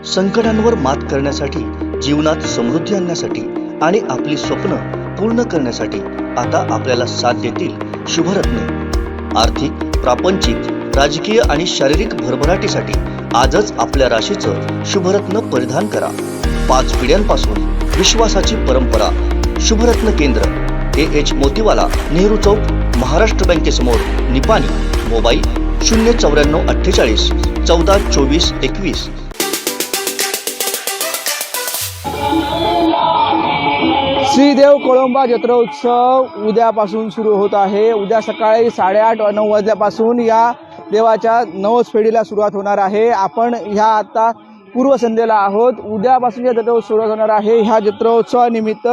संकटांवर मात करण्यासाठी, जीवनात समृद्धी आणण्यासाठी आणि आपली स्वप्न पूर्ण करण्यासाठी आता आपल्याला साथ देतील शुभरत्न। आर्थिक, प्रापंचिक, राजकीय आणि शारीरिक भरभराटीसाठी आजच आपल्या राशीचं शुभरत्न परिधान करा। 5 पिढ्यांपासून विश्वासाची परंपरा। शुभरत्न केंद्र AH मोतीवाला, नेहरू चौक, महाराष्ट्र बँकेसमोर, निपाणी। मोबाईल 09448 14 24 21। श्रीदेव कोळंबा जत्रा उत्सव उद्यापासून सुरू होत आहे। उद्या सकाळी 8:30-9 वाजल्यापासून या देवाच्या नवस फेडीला सुरुवात होणार आहे। आपण ह्या आता पूर्वसंध्येला आहोत। उद्यापासून या जत्रा सुरुवात होणार आहे। ह्या जत्रोत्सवानिमित्त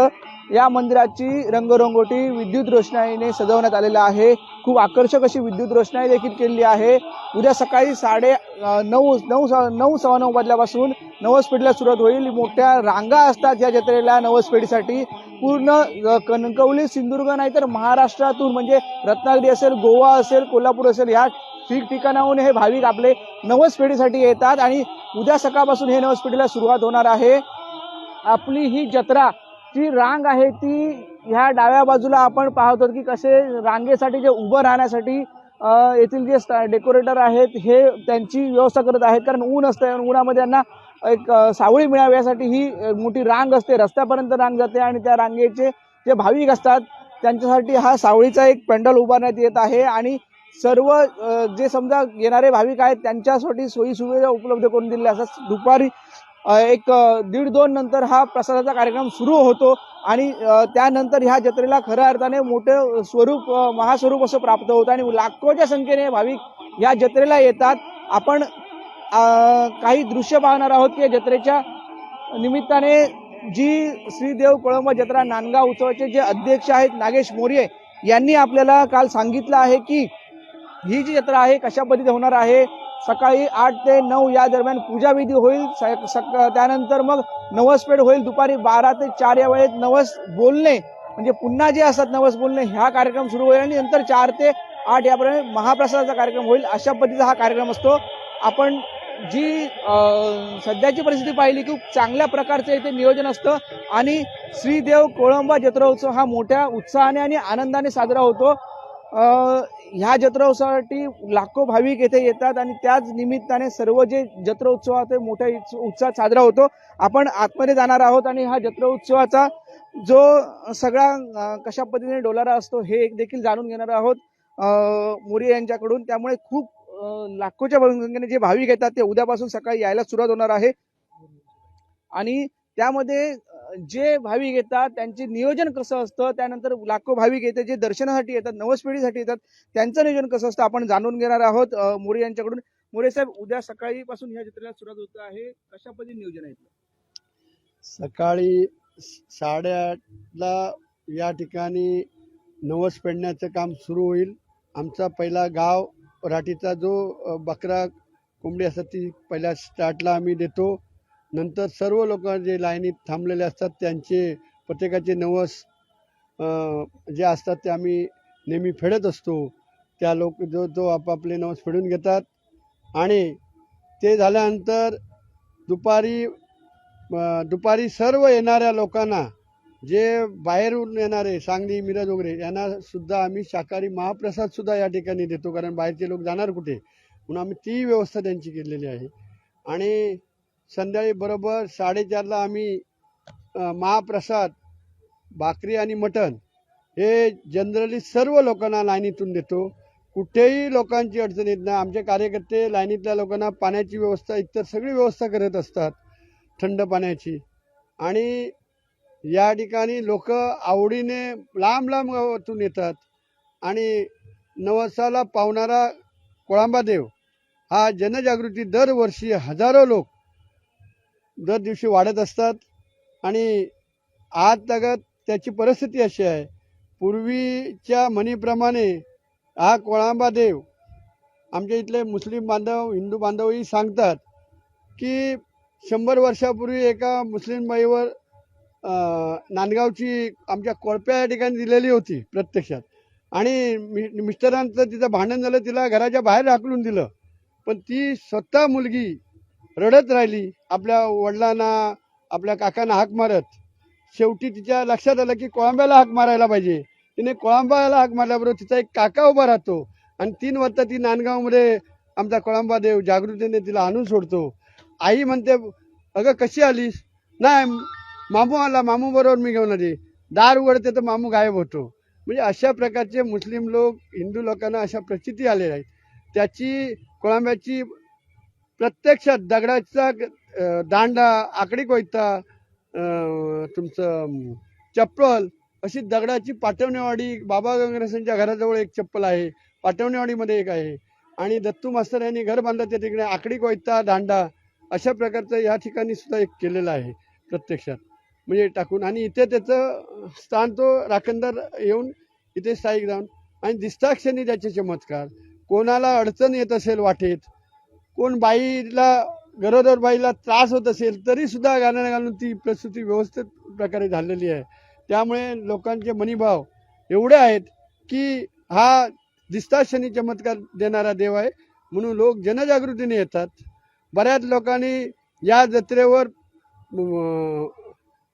या मंदिराची रंगरंगोटी विद्युत रोषणाईने सजवण्यात आलेला आहे। खूप आकर्षक अशी विद्युत रोषणाई देखील केलेली आहे। उद्या सकाळी 9:30 वाजल्यापासून नवसपेढीला सुरुवात होईल। मोठ्या रांगा असतात या जत्रेला नवसपेढीसाठी। पूर्ण कणकवली, सिंधुदुर्ग नाही तर महाराष्ट्रातून म्हणजे रत्नागिरी असेल, गोवा असेल, कोल्हापूर असेल, ह्या ठिकठिकाणाहून हे भाविक आपले नवसपेढीसाठी येतात आणि उद्या सकाळपासून हे नवसपेढीला सुरुवात होणार आहे। आपली ही जत्रा जी रांग आहे ती ह्या डाव्या बाजूला आपण पाहतो की कसे रांगेसाठी जे उभं राहण्यासाठी येथील जे डेकोरेटर आहेत हे त्यांची व्यवस्था करत आहेत। कारण ऊन असतं, उन्हामध्ये यांना एक सावली मिळावी यासाठी ही मोठी रांग असते, रस्त्यापर्यंत रांग जाते आणि त्या रांगेचे जे भाविक असतात त्यांच्यासाठी हा सावळीचा एक पेंडल उभारण्यात येत आहे आणि सर्व जे समजा येणारे भाविक आहेत त्यांच्यासाठी सोयी सुविधा उपलब्ध करून दिलेल्या असतात। दुपारी 1:30-2 नंतर हा प्रसादाचा कार्यक्रम सुरू होतो आणि त्यानंतर ह्या जत्रेला खऱ्या अर्थाने मोठे स्वरूप, महास्वरूप असं प्राप्त होतं आणि लाखोच्या संख्येने भाविक या जत्रेला येतात। आपण काही दृश्य पाहणार आहोत की जत्रेच्या निमित्ताने जी श्रीदेव कोळंबा जत्रा नांदगाव उत्सवाचे जे अध्यक्ष आहेत नागेश मोरे यांनी आपल्याला काल सांगितलं आहे की ही जी जत्रा आहे कशा पद्धतीने होणार आहे। सकाळी 8 ते 9 या दरम्यान पूजा विधी होईल। त्यानंतर मग नवसपेढ होईल। दुपारी 12 ते 4 या वेळेत नवस बोलणे म्हणजे पुन्हा जे असतात नवस बोलणे हा कार्यक्रम सुरू होईल आणि नंतर 4 ते 8 यापर्यंत महाप्रसादाचा कार्यक्रम होईल। अशा पद्धतीचा हा कार्यक्रम असतो। आपण जी सध्याची परिस्थिती पाहिली की चांगल्या प्रकारचं इथे नियोजन असतं आणि श्रीदेव कोळंबा जत्रा उत्सव हा मोठ्या उत्साहाने आणि आनंदाने साजरा होतो। ह्या जत्रा उत्सवासाठी लाखो भाविक येथे येतात आणि त्याच निमित्ताने सर्व जे जत्रा उत्सवात मोठ्या उत्साहात साजरा होतो। आपण आतमध्ये जाणार आहोत आणि हा जत्रा उत्सवाचा जो सगळा कशा पद्धतीने डोलारा असतो हे देखील जाणून घेणार आहोत मोरे यांच्याकडून। त्यामुळे खूप लाखोच्या संख्येने जे भाविक येतात ते उद्यापासून सकाळी यायला सुरुवात होणार आहे आणि त्यामध्ये जे भाविक येतात त्यांचे नियोजन कसं असतं, त्यानंतर लाखो भाविक येते जे दर्शनासाठी येतात, नवसपेढीसाठी येतात, त्यांचं नियोजन कसं असतं आपण जाणून घेणार आहोत मोरे यांच्याकडून। मोरे साहेब, उद्या सकाळी पासून ह्या जत्रेला सुरुवात होत आहे, कशा पद्धतीने नियोजन आहे? सकाळी 8:30ला या ठिकाणी नवस पेडण्याचं काम सुरू होईल। आमचा पहिला गाव राठीचा जो बकरा कोंबडी असतात ती पहिल्या स्टार्टला आम्ही देतो। नंतर सर्व लोक जे लाईनीत थांबलेले असतात त्यांचे प्रत्येकाचे नवस जे असतात ते आम्ही नेहमी फेडत असतो। त्या लोक जो आपापले नवस फेडून घेतात आणि ते झाल्यानंतर दुपारी सर्व येणाऱ्या लोकांना जे बाहेरून येणारे सांगली, मिरज वगैरे यांना सुद्धा आम्ही शाकाहारी महाप्रसाद सुद्धा या ठिकाणी देतो। कारण बाहेरचे लोक जाणार कुठे, म्हणून आम्ही ती व्यवस्था त्यांची केलेली आहे। आणि संध्याकाळी बरोबर 4:30ला आम्ही महाप्रसाद भाकरी आणि मटण हे जनरली सर्व लोकांना लाईनीतून देतो। कुठेही लोकांची अडचण येत नाही। आमचे कार्यकर्ते लाईनीतल्या लोकांना पाण्याची व्यवस्था, इतर सगळी व्यवस्था करत असतात, थंड पाण्याची। आणि या ठिकाणी लोक आवडीने लांब लांब गावातून येतात आणि नवसाला पावणारा कोळंबा देव हा जनजागृती दरवर्षी हजारो लोक दर दिवशी वाढत असतात। आणि आज तगत त्याची परिस्थिती अशी आहे, पूर्वीच्या म्हणीप्रमाणे हा कोळंबा देव आमच्या इथले मुस्लिम बांधव, हिंदू बांधवही सांगतात की 100 वर्षापूर्वी एका मुस्लिम बाईवर नांदगावची आमच्या कोळप्या या ठिकाणी दिलेली होती प्रत्यक्षात। आणि मिस्टरांचं तिचं भांडण झालं, तिला घराच्या बाहेर हाकलून दिलं, पण ती स्वतः मुलगी रडत राहिली, आपल्या वडिलांना आपल्या काकांना हाक मारत. शेवटी तिच्या लक्षात आलं की कोळंब्याला हाक मारायला पाहिजे. तिने कोळंबाला हाक मारल्याबरोबर तिचा एक काका उभा राहतो आणि 3 वाजता ती नांदगावमध्ये आमचा कोळंबा देव जागृतीने तिला आणून सोडतो. आई म्हणते, अगं कशी आलीस? नाही, मामू आला, मामू बरोबर मी घेऊन आली. दार उघडते तर मामू गायब होतो. म्हणजे अशा प्रकारचे मुस्लिम लोक, हिंदू लोकांना अशा प्रचिती आलेल्या आहेत. त्याची कोळंब्याची प्रत्यक्षात दगडाचा दांडा, आकडी कोयता, तुमचं चप्पल, अशी दगडाची पाटवणेवाडी, बाबा गंगरसांच्या घराजवळ एक चप्पल आहे, पाटवणेवाडीमध्ये एक आहे, आणि दत्तू मास्तर यांनी घर बांधलं तिकडे आकडी कोयता, दांडा अशा प्रकारचं या ठिकाणी सुद्धा एक केलेलं आहे प्रत्यक्षात, म्हणजे टाकून. आणि इथे त्याचं स्थान तो राखणदार येऊन इथे स्थायिक जाऊन आणि दिसताक्षणी त्याचे चमत्कार. कोणाला अडचण येत असेल वाटेत, कोण बाईला, गरोदर बाईला त्रास होत असेल तरी सुद्धा गाणं घालून ती प्रसूती व्यवस्थित प्रकारे झालेली आहे. त्यामुळे लोकांचे मनीभाव एवढे आहेत की हा दिसताक्षणी चमत्कार देणारा देव आहे, म्हणून लोक जनजागृतीने येतात. बऱ्याच लोकांनी या जत्रेवर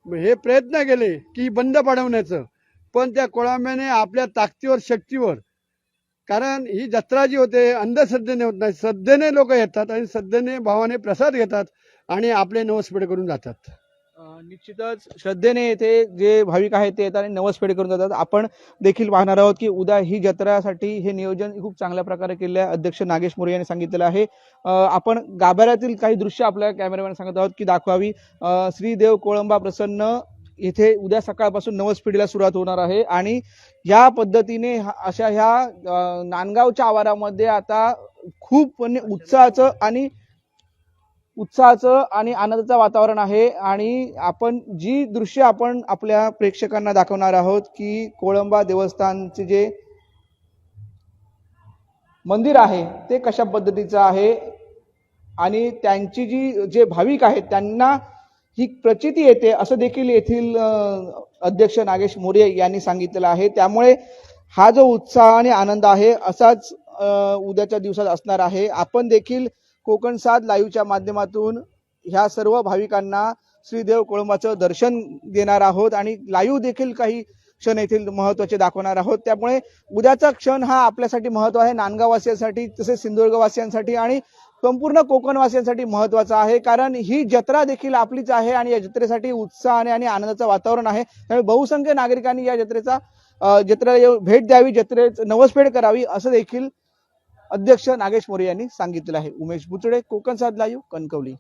हे प्रयत्न केले की बंद पाडवण्याचं, पण त्या कोळंब्याने आपल्या ताकदीवर, शक्तीवर, कारण ही जत्रा जी होते अंधश्रद्धेने होत नाही, श्रद्धेने लोक येतात आणि श्रद्धेने भावाने प्रसाद घेतात आणि आपले नवसपेठ करून जातात. निश्चितच श्रद्धेने येथे जे भाविक आहेत ते येतात आणि नवसपेठ करून जातात. आपण देखील पाहणार आहोत की उद्या ही जत्रासाठी हे नियोजन खूप चांगल्या प्रकारे केले आहे. अध्यक्ष नागेश मोरे यांनी सांगितलेलं आहे. आपण गाभाऱ्यातील काही दृश्य आपल्या कॅमेरामॅन सांगत आहोत की दाखवावी. श्री देव कोळंबा प्रसन्न येथे उद्या सकाळपासून नवसपेढीला सुरुवात होणार आहे आणि या पद्धतीने अशा ह्या नांदगावच्या आवारामध्ये आता खूप उत्साहाचं आणि आनंदाचं वातावरण आहे. आणि आपण जी दृश्य आपण आपल्या प्रेक्षकांना दाखवणार आहोत की कोळंबा देवस्थानचे जे मंदिर आहे ते कशा पद्धतीचं आहे आणि त्यांची जे भाविक आहेत त्यांना ही प्रचिती येते असं देखील येथील अध्यक्ष नागेश मोरे यांनी सांगितलेलं आहे. त्यामुळे हा जो उत्साह आणि आनंद आहे असाच उद्याच्या दिवसात असणार आहे. आपण देखील कोकण 7 लाईव्हच्या माध्यमातून ह्या सर्व भाविकांना श्रीदेव कोळंबाचं दर्शन देणार आहोत आणि लाईव्ह देखील काही क्षण येथील महत्वाचे दाखवणार आहोत. त्यामुळे उद्याचा क्षण हा आपल्यासाठी महत्व आहे, नांदगाववासियांसाठी तसेच सिंधुदुर्गवासियांसाठी आणि संपूर्ण कोकणवासियांसाठी महत्वाचा आहे. कारण ही जत्रा देखील आपलीच आहे आणि या जत्रेसाठी उत्साहाने आणि आनंदाचं वातावरण आहे. त्यामुळे बहुसंख्य नागरिकांनी या जत्रेला भेट द्यावी, जत्रेत नवसपेठ करावी असं देखील अध्यक्ष नागेश मोरे यांनी सांगितलं आहे. उमेश बुचडे, कोकण 7 लाईव्ह, कणकवली.